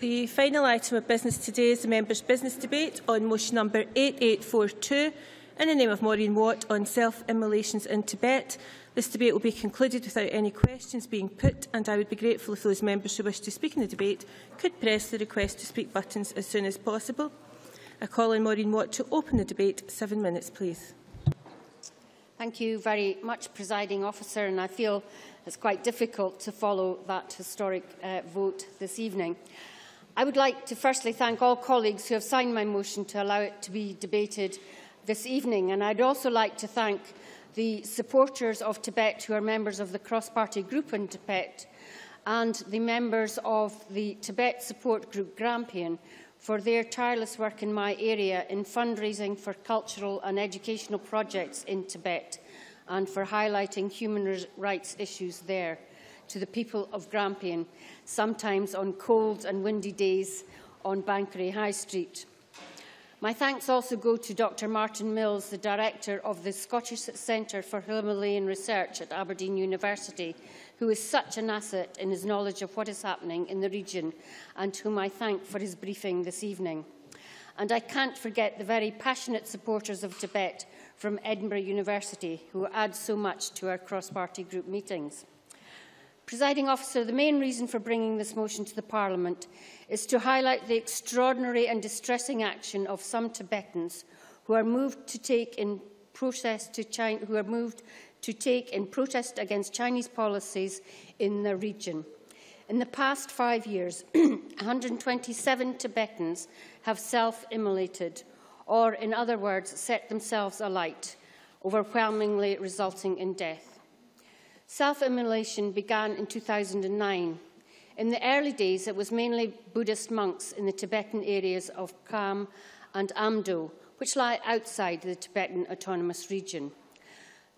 The final item of business today is the members' business debate on motion number 8842 in the name of Maureen Watt on self-immolations in Tibet. This debate will be concluded without any questions being put, and I would be grateful if those members who wish to speak in the debate could press the request to speak buttons as soon as possible. I call on Maureen Watt to open the debate. 7 minutes, please. Thank you very much, Presiding Officer, and I feel it's quite difficult to follow that historic vote this evening. I would like to firstly thank all colleagues who have signed my motion to allow it to be debated this evening, and I'd also like to thank the supporters of Tibet who are members of the cross-party group in Tibet and the members of the Tibet Support Group Grampian for their tireless work in my area in fundraising for cultural and educational projects in Tibet and for highlighting human rights issues there to the people of Grampian, sometimes on cold and windy days on Bankery High Street. My thanks also go to Dr Martin Mills, the Director of the Scottish Centre for Himalayan Research at Aberdeen University, who is such an asset in his knowledge of what is happening in the region and whom I thank for his briefing this evening. And I can't forget the very passionate supporters of Tibet from Edinburgh University, who add so much to our cross-party group meetings. Presiding Officer, the main reason for bringing this motion to the Parliament is to highlight the extraordinary and distressing action of some Tibetans who are moved to take in protest against Chinese policies in the region. In the past 5 years, 127 Tibetans have self-immolated, or in other words, set themselves alight, overwhelmingly resulting in death. Self-immolation began in 2009. In the early days, it was mainly Buddhist monks in the Tibetan areas of Kham and Amdo, which lie outside the Tibetan Autonomous Region.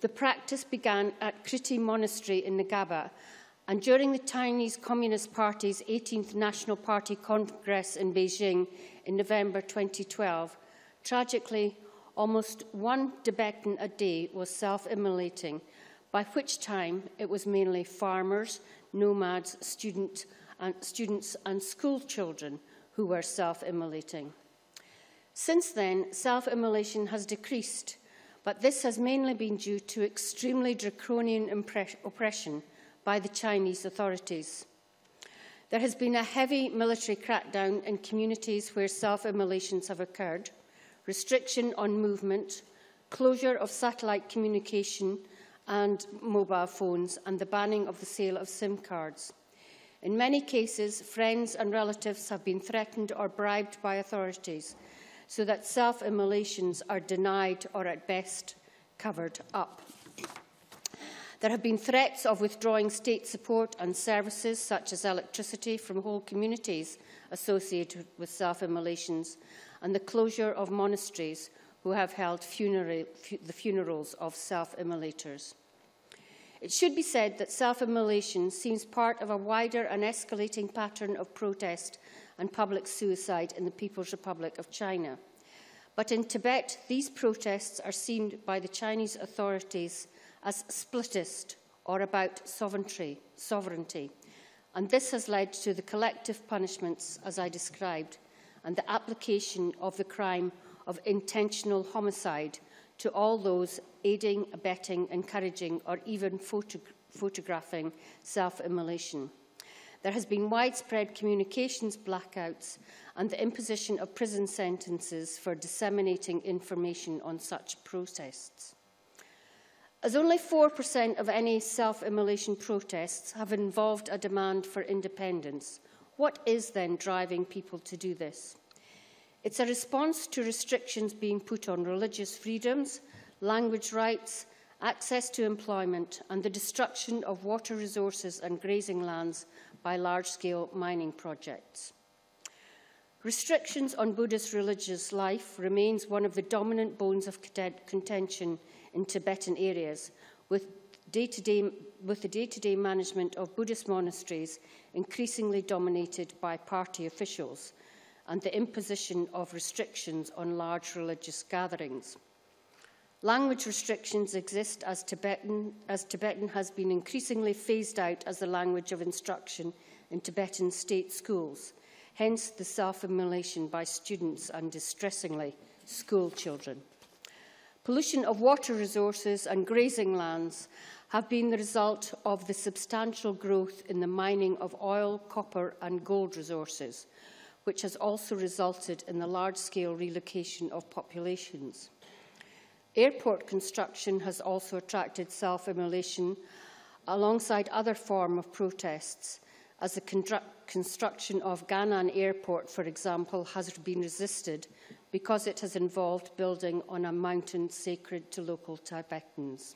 The practice began at Kriti Monastery in Ngaba, and during the Chinese Communist Party's 18th National Party Congress in Beijing in November 2012, tragically, almost 1 Tibetan a day was self-immolating, by which time it was mainly farmers, nomads, students and school children who were self-immolating. Since then, self-immolation has decreased, but this has mainly been due to extremely draconian oppression by the Chinese authorities. There has been a heavy military crackdown in communities where self-immolations have occurred, restriction on movement, closure of satellite communication and mobile phones, and the banning of the sale of SIM cards. In many cases, friends and relatives have been threatened or bribed by authorities, so that self-immolations are denied or at best covered up. There have been threats of withdrawing state support and services such as electricity from whole communities associated with self-immolations, and the closure of monasteries who have held the funerals of self-immolators. It should be said that self-immolation seems part of a wider and escalating pattern of protest and public suicide in the People's Republic of China. But in Tibet, these protests are seen by the Chinese authorities as splittist or about sovereignty, and this has led to the collective punishments, as I described, and the application of the crime of intentional homicide to all those aiding, abetting, encouraging, or even photographing self-immolation. There has been widespread communications blackouts and the imposition of prison sentences for disseminating information on such protests. As only 4% of any self-immolation protests have involved a demand for independence, what is then driving people to do this? It's a response to restrictions being put on religious freedoms, language rights, access to employment, and the destruction of water resources and grazing lands by large-scale mining projects. Restrictions on Buddhist religious life remains one of the dominant bones of contention in Tibetan areas, with the day-to-day management of Buddhist monasteries increasingly dominated by party officials, and the imposition of restrictions on large religious gatherings. Language restrictions exist as Tibetan has been increasingly phased out as the language of instruction in Tibetan state schools, hence the self-immolation by students and, distressingly, school children. Pollution of water resources and grazing lands have been the result of the substantial growth in the mining of oil, copper and gold resources, which has also resulted in the large-scale relocation of populations. Airport construction has also attracted self-immolation alongside other forms of protests, as the construction of Ganan Airport, for example, has been resisted because it has involved building on a mountain sacred to local Tibetans.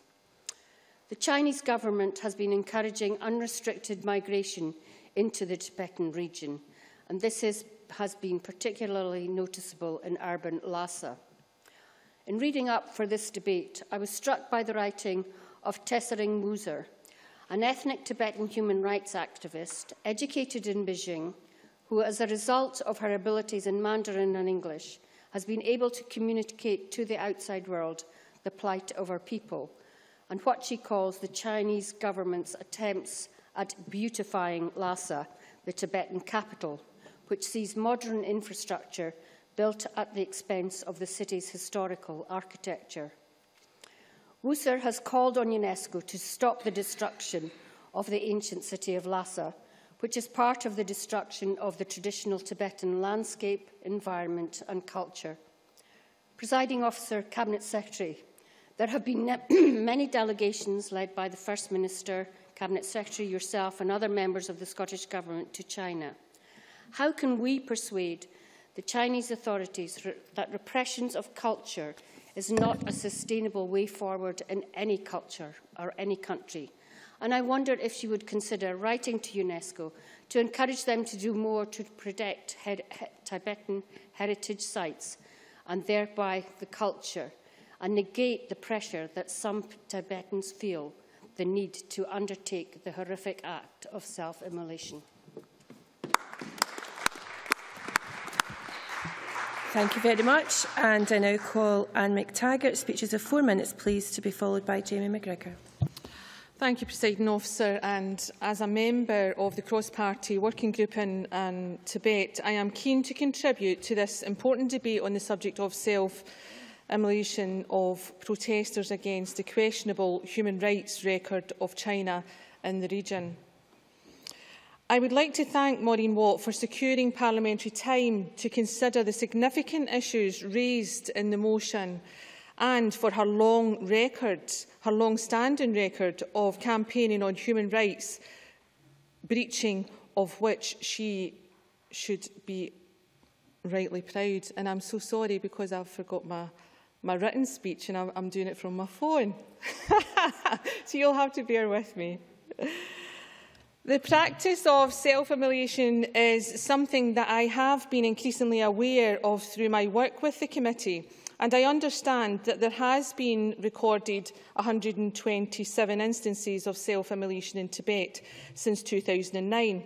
The Chinese government has been encouraging unrestricted migration into the Tibetan region, and this has been particularly noticeable in urban Lhasa. In reading up for this debate, I was struck by the writing of Tessering Muser, an ethnic Tibetan human rights activist educated in Beijing, who, as a result of her abilities in Mandarin and English, has been able to communicate to the outside world the plight of her people and what she calls the Chinese government's attempts at beautifying Lhasa, the Tibetan capital, which sees modern infrastructure built at the expense of the city's historical architecture. Muser has called on UNESCO to stop the destruction of the ancient city of Lhasa, which is part of the destruction of the traditional Tibetan landscape, environment and culture. Presiding Officer, Cabinet Secretary, there have been many delegations led by the First Minister, Cabinet Secretary, yourself and other members of the Scottish Government to China. How can we persuade the Chinese authorities that repressions of culture is not a sustainable way forward in any culture or any country? And I wondered if she would consider writing to UNESCO to encourage them to do more to protect Tibetan heritage sites and thereby the culture, and negate the pressure that some Tibetans feel the need to undertake the horrific act of self-immolation. Thank you very much. And I now call Anne McTaggart. Speeches of 4 minutes, please, to be followed by Jamie McGregor. Thank you, Presiding Officer. And as a member of the cross-party working group in Tibet, I am keen to contribute to this important debate on the subject of self-immolation of protesters against the questionable human rights record of China in the region. I would like to thank Maureen Watt for securing parliamentary time to consider the significant issues raised in the motion and for her long-standing record of campaigning on human rights, breaching of which she should be rightly proud. And I'm so sorry because I've forgot my written speech and I'm doing it from my phone. So you'll have to bear with me. The practice of self-immolation is something that I have been increasingly aware of through my work with the committee, and I understand that there has been recorded 127 instances of self-immolation in Tibet since 2009.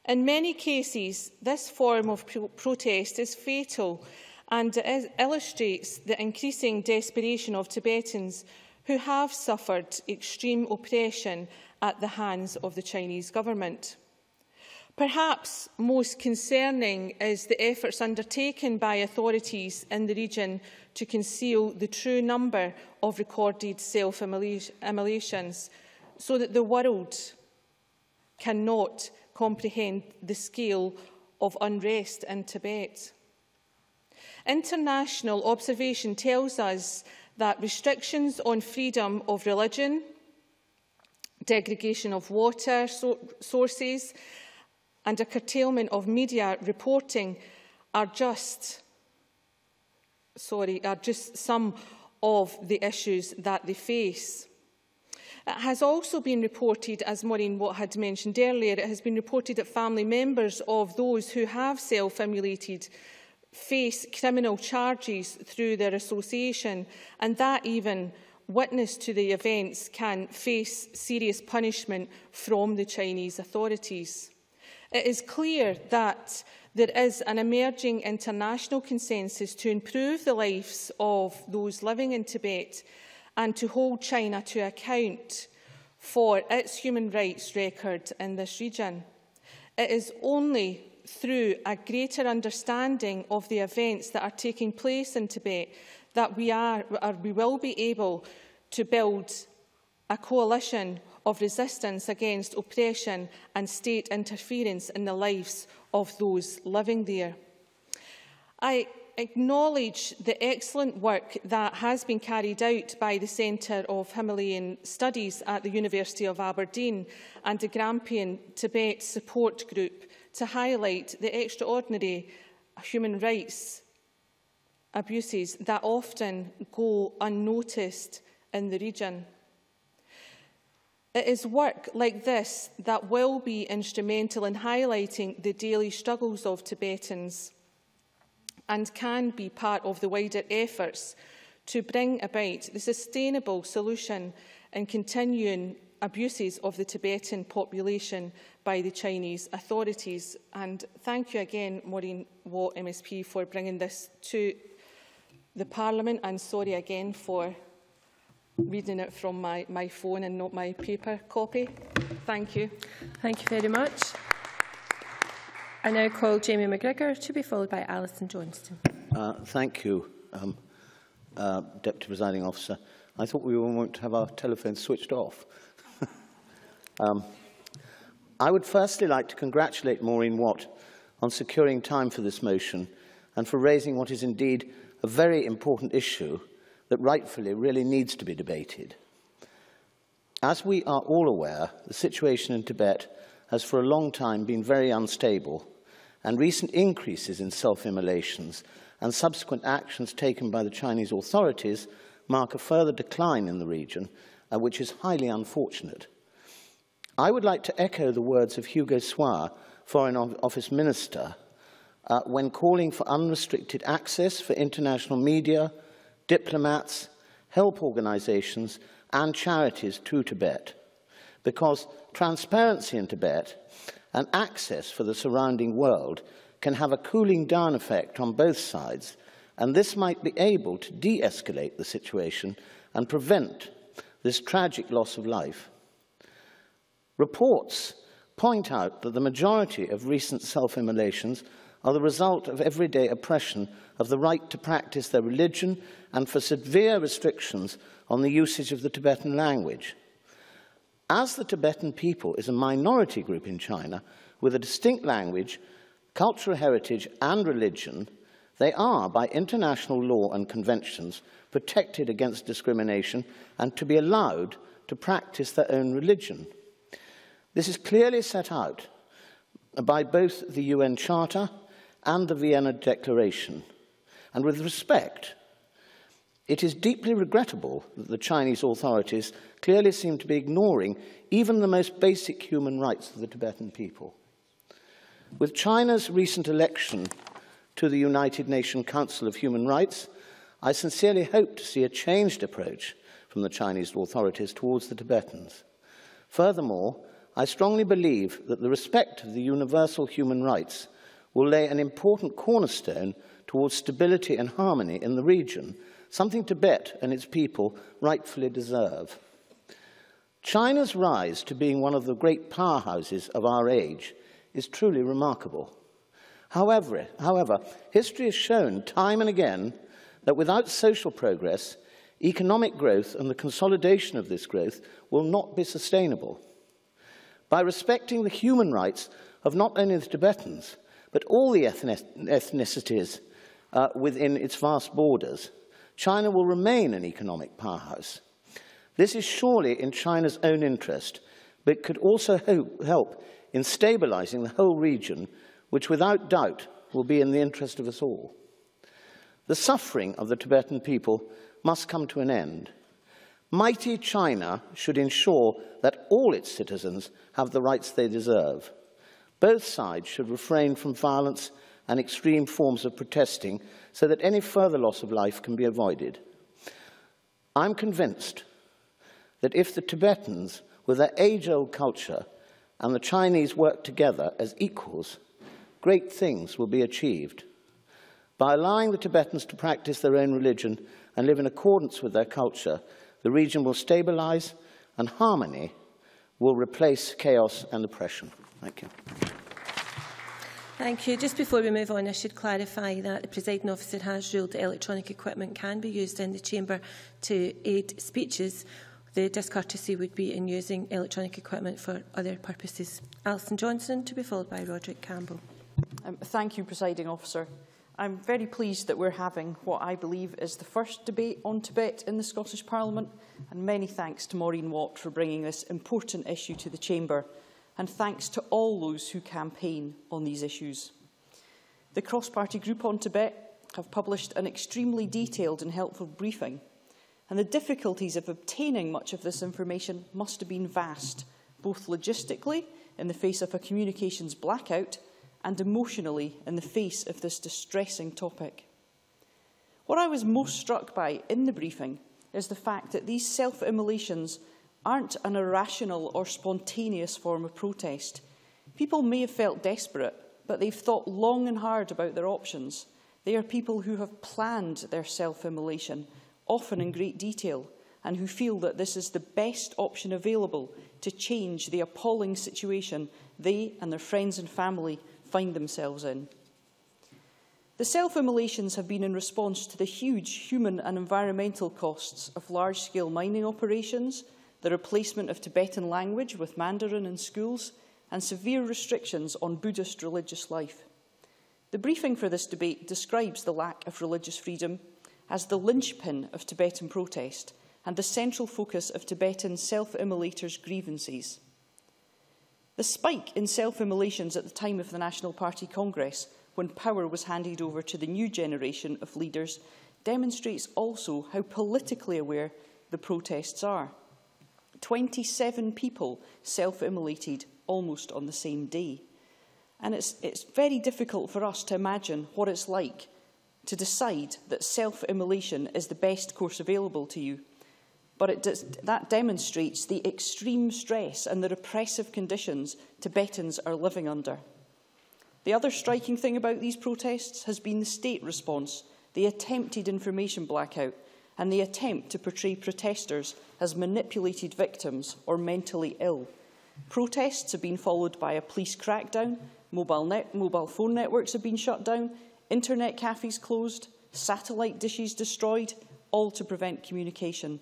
In many cases, this form of protest is fatal and illustrates the increasing desperation of Tibetans who have suffered extreme oppression at the hands of the Chinese government. Perhaps most concerning is the efforts undertaken by authorities in the region to conceal the true number of recorded self-immolations so that the world cannot comprehend the scale of unrest in Tibet. International observation tells us that restrictions on freedom of religion, degradation of water sources and a curtailment of media reporting are just some of the issues that they face. It has also been reported, as Maureen Watt had mentioned earlier, it has been reported that family members of those who have self-immolated face criminal charges through their association, and that even witness to the events can face serious punishment from the Chinese authorities. It is clear that There is an emerging international consensus to improve the lives of those living in Tibet and to hold China to account for its human rights record in this region. It is only through a greater understanding of the events that are taking place in Tibet that we will be able to build a coalition of resistance against oppression and state interference in the lives of those living there. I acknowledge the excellent work that has been carried out by the Centre of Himalayan Studies at the University of Aberdeen and the Grampian Tibet Support Group to highlight the extraordinary human rights abuses that often go unnoticed in the region. It is work like this that will be instrumental in highlighting the daily struggles of Tibetans and can be part of the wider efforts to bring about the sustainable solution in continuing abuses of the Tibetan population by the Chinese authorities. And thank you again, Maureen-Watt-MSP, for bringing this to the Parliament, and sorry again for reading it from my phone and not my paper copy. Thank you. Thank you very much. I now call Jamie McGregor to be followed by Alison Johnston. Thank you, Deputy Presiding Officer. I thought we were going to have our telephones switched off. I would firstly like to congratulate Maureen Watt on securing time for this motion and for raising what is indeed a very important issue that rightfully really needs to be debated. As we are all aware, the situation in Tibet has for a long time been very unstable, and recent increases in self-immolations and subsequent actions taken by the Chinese authorities mark a further decline in the region, which is highly unfortunate. I would like to echo the words of Hugo Soir, Foreign Office Minister, when calling for unrestricted access for international media, diplomats, help organisations and charities to Tibet, because transparency in Tibet and access for the surrounding world can have a cooling down effect on both sides, and this might be able to de-escalate the situation and prevent this tragic loss of life. Reports point out that the majority of recent self-immolations are the result of everyday oppression of the right to practice their religion and for severe restrictions on the usage of the Tibetan language. As the Tibetan people is a minority group in China with a distinct language, cultural heritage and religion, they are, by international law and conventions, protected against discrimination and to be allowed to practice their own religion. This is clearly set out by both the UN Charter and the Vienna Declaration. And with respect, it is deeply regrettable that the Chinese authorities clearly seem to be ignoring even the most basic human rights of the Tibetan people. With China's recent election to the United Nations Council of Human Rights, I sincerely hope to see a changed approach from the Chinese authorities towards the Tibetans. Furthermore, I strongly believe that the respect of the universal human rights will lay an important cornerstone towards stability and harmony in the region, something Tibet and its people rightfully deserve. China's rise to being one of the great powerhouses of our age is truly remarkable. However, history has shown time and again that without social progress, economic growth and the consolidation of this growth will not be sustainable. By respecting the human rights of not only the Tibetans, but all the ethnicities within its vast borders, China will remain an economic powerhouse. This is surely in China's own interest, but could also help in stabilizing the whole region, which without doubt will be in the interest of us all. The suffering of the Tibetan people must come to an end. Mighty China should ensure that all its citizens have the rights they deserve. Both sides should refrain from violence and extreme forms of protesting so that any further loss of life can be avoided. I'm convinced that if the Tibetans, with their age-old culture, and the Chinese work together as equals, great things will be achieved. By allowing the Tibetans to practice their own religion and live in accordance with their culture, the region will stabilise and harmony will replace chaos and oppression. Thank you. Thank you. Just before we move on, I should clarify that the presiding officer has ruled that electronic equipment can be used in the chamber to aid speeches. The discourtesy would be in using electronic equipment for other purposes. Alison Johnson, to be followed by Roderick Campbell. Thank you, presiding officer. I'm very pleased that we're having what I believe is the first debate on Tibet in the Scottish Parliament, and many thanks to Maureen Watt for bringing this important issue to the chamber, and thanks to all those who campaign on these issues. The cross-party group on Tibet have published an extremely detailed and helpful briefing, and the difficulties of obtaining much of this information must have been vast, both logistically in the face of a communications blackout and emotionally in the face of this distressing topic. What I was most struck by in the briefing is the fact that these self-immolations aren't an irrational or spontaneous form of protest. People may have felt desperate, but they've thought long and hard about their options. They are people who have planned their self-immolation, often in great detail, and who feel that this is the best option available to change the appalling situation they and their friends and family find themselves in. The self-immolations have been in response to the huge human and environmental costs of large-scale mining operations, the replacement of Tibetan language with Mandarin in schools, and severe restrictions on Buddhist religious life. The briefing for this debate describes the lack of religious freedom as the linchpin of Tibetan protest and the central focus of Tibetan self-immolators' grievances. The spike in self-immolations at the time of the National Party Congress, when power was handed over to the new generation of leaders, demonstrates also how politically aware the protests are. 27 people self-immolated almost on the same day. And it's very difficult for us to imagine what it's like to decide that self-immolation is the best course available to you. But that demonstrates the extreme stress and the repressive conditions Tibetans are living under. The other striking thing about these protests has been the state response, the attempted information blackout, and the attempt to portray protesters as manipulated victims or mentally ill. Protests have been followed by a police crackdown, mobile phone networks have been shut down, internet cafes closed, satellite dishes destroyed, all to prevent communication.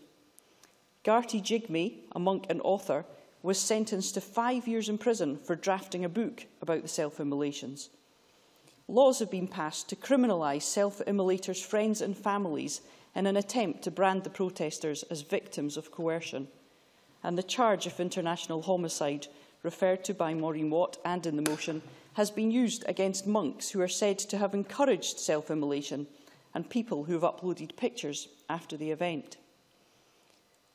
Garty Jigme, a monk and author, was sentenced to 5 years in prison for drafting a book about the self-immolations. Laws have been passed to criminalise self-immolators' friends and families in an attempt to brand the protesters as victims of coercion. And the charge of international homicide, referred to by Maureen Watt and in the motion, has been used against monks who are said to have encouraged self-immolation and people who have uploaded pictures after the event.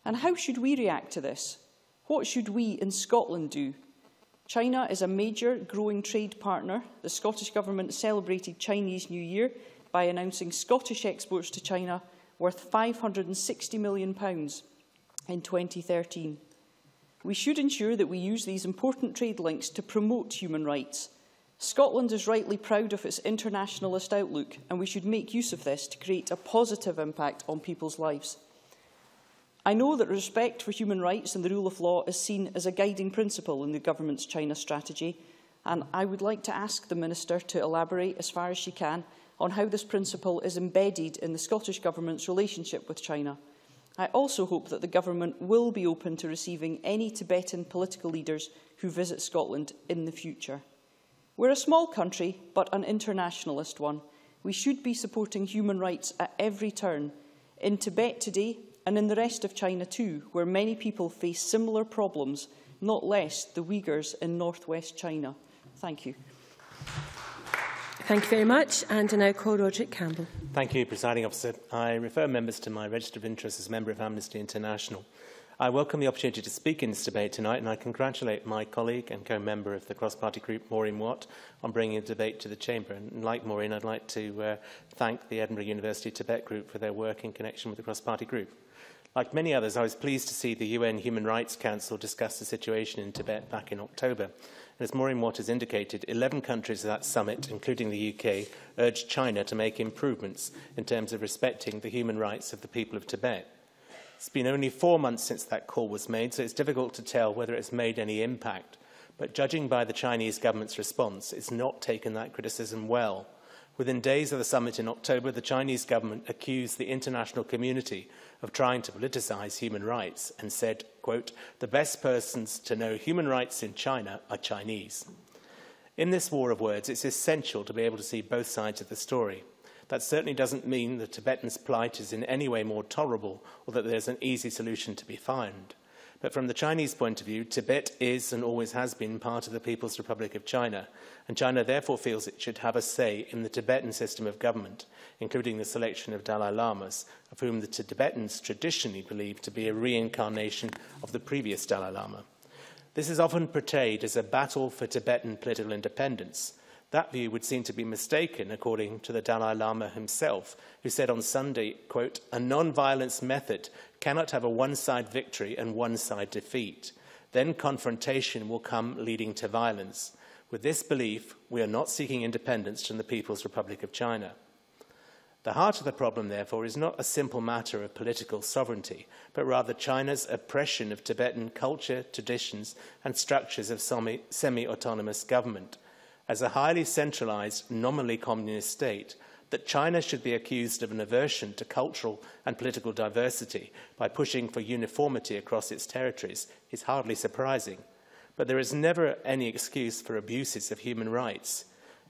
And how should we react to this? What should we in Scotland do? China is a major growing trade partner. The Scottish Government celebrated Chinese New Year by announcing Scottish exports to China worth £560 million in 2013. We should ensure that we use these important trade links to promote human rights. Scotland is rightly proud of its internationalist outlook, and we should make use of this to create a positive impact on people's lives. I know that respect for human rights and the rule of law is seen as a guiding principle in the government's China strategy, and I would like to ask the Minister to elaborate as far as she can on how this principle is embedded in the Scottish Government's relationship with China. I also hope that the Government will be open to receiving any Tibetan political leaders who visit Scotland in the future. We're a small country, but an internationalist one. We should be supporting human rights at every turn, in Tibet today and in the rest of China too, where many people face similar problems, not less the Uyghurs in northwest China. Thank you. Thank you very much. And I now call Roderick Campbell. Thank you, Presiding Officer. I refer members to my register of interest as a member of Amnesty International. I welcome the opportunity to speak in this debate tonight, and I congratulate my colleague and co-member of the cross-party group, Maureen Watt, on bringing the debate to the Chamber. And like Maureen, I'd like to thank the Edinburgh University Tibet Group for their work in connection with the cross-party group. Like many others, I was pleased to see the UN Human Rights Council discuss the situation in Tibet back in October. And as Maureen Watt has indicated, 11 countries at that summit, including the UK, urged China to make improvements in terms of respecting the human rights of the people of Tibet. It's been only 4 months since that call was made, so it's difficult to tell whether it's made any impact. But judging by the Chinese government's response, it's not taken that criticism well. Within days of the summit in October, the Chinese government accused the international community of trying to politicise human rights and said, quote, "The best persons to know human rights in China are Chinese." In this war of words, it's essential to be able to see both sides of the story. That certainly doesn't mean the Tibetans' plight is in any way more tolerable or that there's an easy solution to be found. But from the Chinese point of view, Tibet is and always has been part of the People's Republic of China, and China therefore feels it should have a say in the Tibetan system of government, including the selection of Dalai Lamas, of whom the Tibetans traditionally believe to be a reincarnation of the previous Dalai Lama. This is often portrayed as a battle for Tibetan political independence. That view would seem to be mistaken, according to the Dalai Lama himself, who said on Sunday, quote, "A non-violence method cannot have a one-side victory and one-side defeat. Then confrontation will come leading to violence. With this belief, we are not seeking independence from the People's Republic of China." The heart of the problem, therefore, is not a simple matter of political sovereignty, but rather China's oppression of Tibetan culture, traditions, and structures of semi-autonomous government. As a highly centralised, nominally communist state, that China should be accused of an aversion to cultural and political diversity by pushing for uniformity across its territories is hardly surprising. But there is never any excuse for abuses of human rights.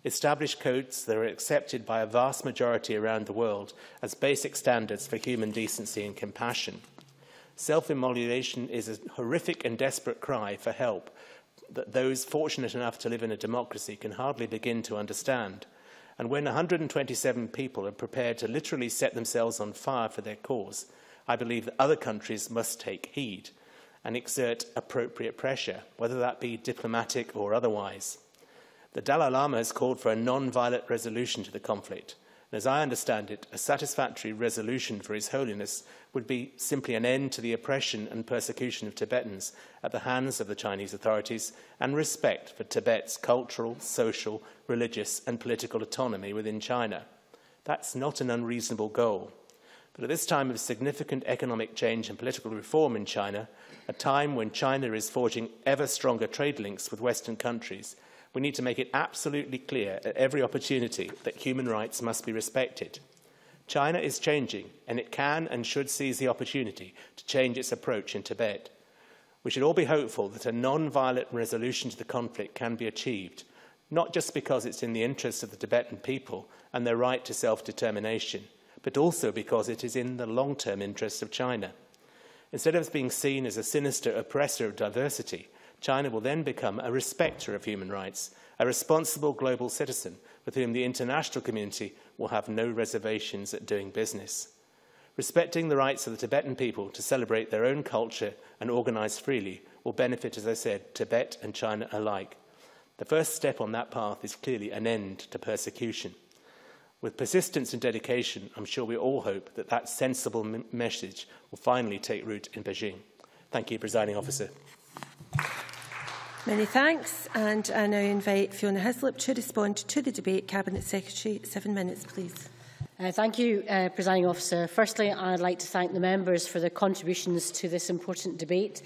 Established codes that are accepted by a vast majority around the world as basic standards for human decency and compassion. Self-immolation is a horrific and desperate cry for help that those fortunate enough to live in a democracy can hardly begin to understand. And when 127 people are prepared to literally set themselves on fire for their cause, I believe that other countries must take heed and exert appropriate pressure, whether that be diplomatic or otherwise. The Dalai Lama has called for a non-violent resolution to the conflict. And as I understand it, a satisfactory resolution for His Holiness would be simply an end to the oppression and persecution of Tibetans at the hands of the Chinese authorities and respect for Tibet's cultural, social, religious and political autonomy within China. That's not an unreasonable goal. But at this time of significant economic change and political reform in China, a time when China is forging ever stronger trade links with Western countries, we need to make it absolutely clear at every opportunity that human rights must be respected. China is changing, and it can and should seize the opportunity to change its approach in Tibet. We should all be hopeful that a non-violent resolution to the conflict can be achieved, not just because it's in the interest of the Tibetan people and their right to self-determination, but also because it is in the long-term interests of China. Instead of being seen as a sinister oppressor of diversity, China will then become a respecter of human rights, a responsible global citizen with whom the international community will have no reservations at doing business. Respecting the rights of the Tibetan people to celebrate their own culture and organise freely will benefit, as I said, Tibet and China alike. The first step on that path is clearly an end to persecution. With persistence and dedication, I'm sure we all hope that that sensible message will finally take root in Beijing. Thank you, Presiding Officer. Many thanks, and I now invite Fiona Hislop to respond to the debate. Cabinet Secretary, 7 minutes, please. Thank you, Presiding Officer. Firstly, I'd like to thank the members for their contributions to this important debate.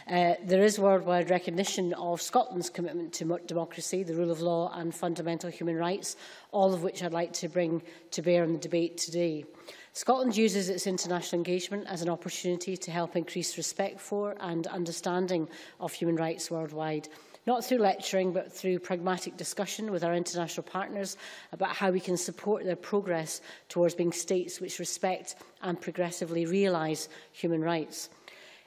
There is worldwide recognition of Scotland's commitment to democracy, the rule of law and fundamental human rights, all of which I'd like to bring to bear on the debate today. Scotland uses its international engagement as an opportunity to help increase respect for and understanding of human rights worldwide, not through lecturing but through pragmatic discussion with our international partners about how we can support their progress towards being states which respect and progressively realise human rights.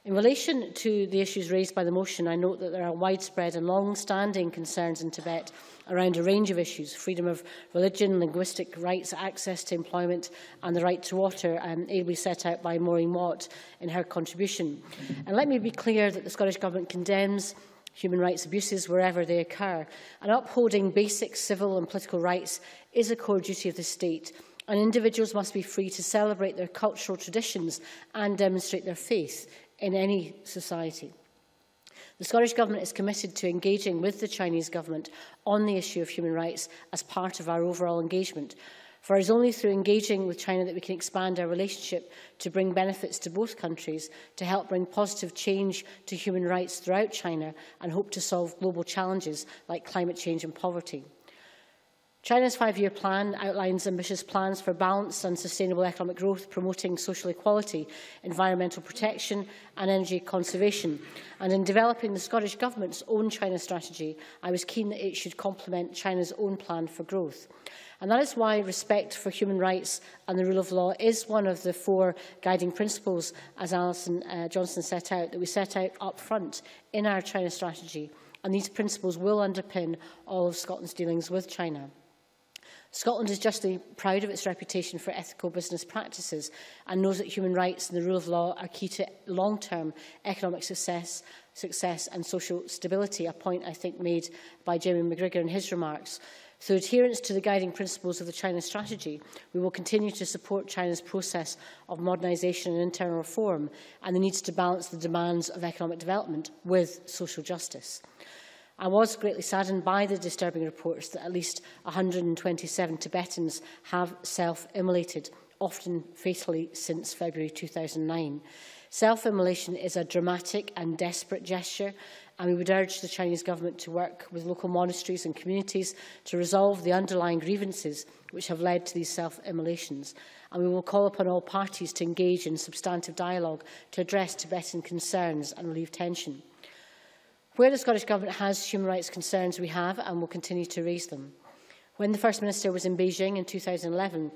In relation to the issues raised by the motion, I note that there are widespread and long-standing concerns in Tibet around a range of issues: freedom of religion, linguistic rights, access to employment and the right to water, ably set out by Maureen Watt in her contribution. And let me be clear that the Scottish Government condemns human rights abuses wherever they occur, and upholding basic civil and political rights is a core duty of the state, and individuals must be free to celebrate their cultural traditions and demonstrate their faith in any society. The Scottish Government is committed to engaging with the Chinese Government on the issue of human rights as part of our overall engagement. For it is only through engaging with China that we can expand our relationship to bring benefits to both countries, to help bring positive change to human rights throughout China, and hope to solve global challenges like climate change and poverty. China's 5-year plan outlines ambitious plans for balanced and sustainable economic growth, promoting social equality, environmental protection and energy conservation. And in developing the Scottish Government's own China strategy, I was keen that it should complement China's own plan for growth. And that is why respect for human rights and the rule of law is one of the 4 guiding principles, as Alison Johnson set out, that we set out up front in our China strategy. And these principles will underpin all of Scotland's dealings with China. Scotland is justly proud of its reputation for ethical business practices and knows that human rights and the rule of law are key to long-term economic success and social stability, a point I think made by Jamie McGrigor in his remarks. Through adherence to the guiding principles of the China strategy, we will continue to support China's process of modernisation and internal reform and the needs to balance the demands of economic development with social justice. I was greatly saddened by the disturbing reports that at least 127 Tibetans have self-immolated, often fatally since February 2009. Self-immolation is a dramatic and desperate gesture, and we would urge the Chinese Government to work with local monasteries and communities to resolve the underlying grievances which have led to these self-immolations. And we will call upon all parties to engage in substantive dialogue to address Tibetan concerns and relieve tension. Where the Scottish Government has human rights concerns, we have and will continue to raise them. When the First Minister was in Beijing in 2011,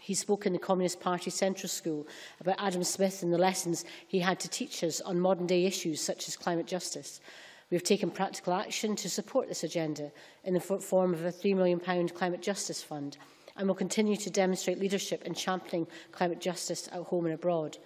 he spoke in the Communist Party Central School about Adam Smith and the lessons he had to teach us on modern-day issues such as climate justice. We have taken practical action to support this agenda in the form of a £3 million climate justice fund, and will continue to demonstrate leadership in championing climate justice at home and abroad.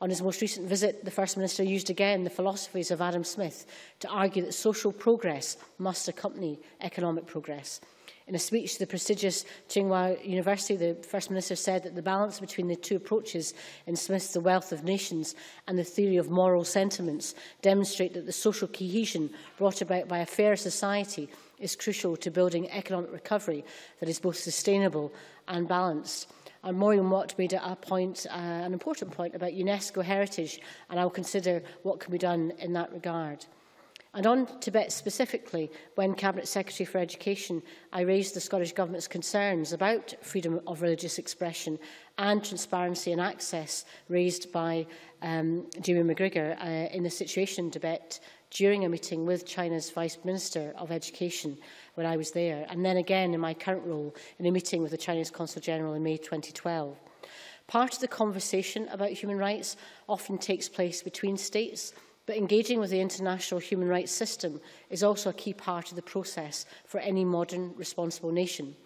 On his most recent visit, the First Minister used again the philosophies of Adam Smith to argue that social progress must accompany economic progress. In a speech to the prestigious Tsinghua University, the First Minister said that the balance between the 2 approaches in Smith's The Wealth of Nations and the theory of moral sentiments demonstrate that the social cohesion brought about by a fair society is crucial to building economic recovery that is both sustainable and balanced. And Maureen Watt made a point, an important point about UNESCO heritage, and I will consider what can be done in that regard. And on Tibet specifically, when Cabinet Secretary for Education, I raised the Scottish Government's concerns about freedom of religious expression and transparency and access raised by Jamie McGrigor in the situation in Tibet during a meeting with China's Vice Minister of Education when I was there, and then again in my current role in a meeting with the Chinese Consul General in May 2012. Part of the conversation about human rights often takes place between states, but engaging with the international human rights system is also a key part of the process for any modern, responsible nation.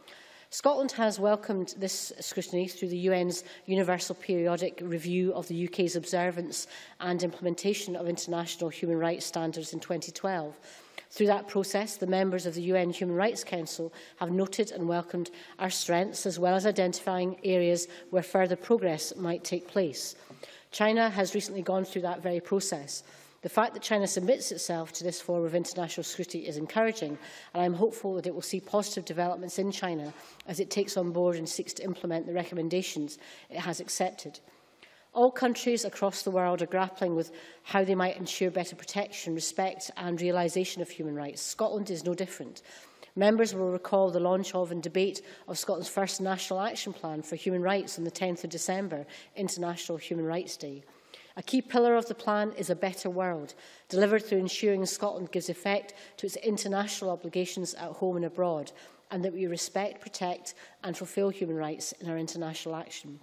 Scotland has welcomed this scrutiny through the UN's Universal Periodic Review of the UK's observance and implementation of international human rights standards in 2012. Through that process, the members of the UN Human Rights Council have noted and welcomed our strengths, as well as identifying areas where further progress might take place. China has recently gone through that very process. The fact that China submits itself to this form of international scrutiny is encouraging, and I am hopeful that it will see positive developments in China as it takes on board and seeks to implement the recommendations it has accepted. All countries across the world are grappling with how they might ensure better protection, respect and realisation of human rights. Scotland is no different. Members will recall the launch of and debate of Scotland's first National Action Plan for Human Rights on the 10th of December, International Human Rights Day. A key pillar of the plan is a better world, delivered through ensuring Scotland gives effect to its international obligations at home and abroad, and that we respect, protect and fulfil human rights in our international action.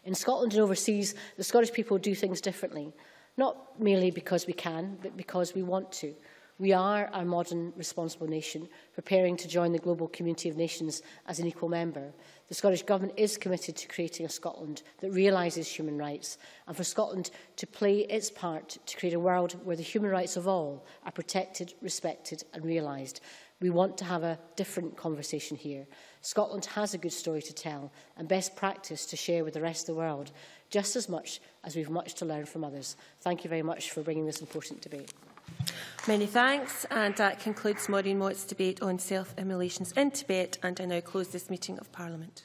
In Scotland and overseas, the Scottish people do things differently, not merely because we can, but because we want to. We are a modern, responsible nation, preparing to join the global community of nations as an equal member. The Scottish Government is committed to creating a Scotland that realises human rights, and for Scotland to play its part to create a world where the human rights of all are protected, respected and realised. We want to have a different conversation here. Scotland has a good story to tell and best practice to share with the rest of the world, just as much as we have much to learn from others. Thank you very much for bringing this important debate. Many thanks, and that concludes Maureen Watt's debate on self-immolations in Tibet, and I now close this meeting of Parliament.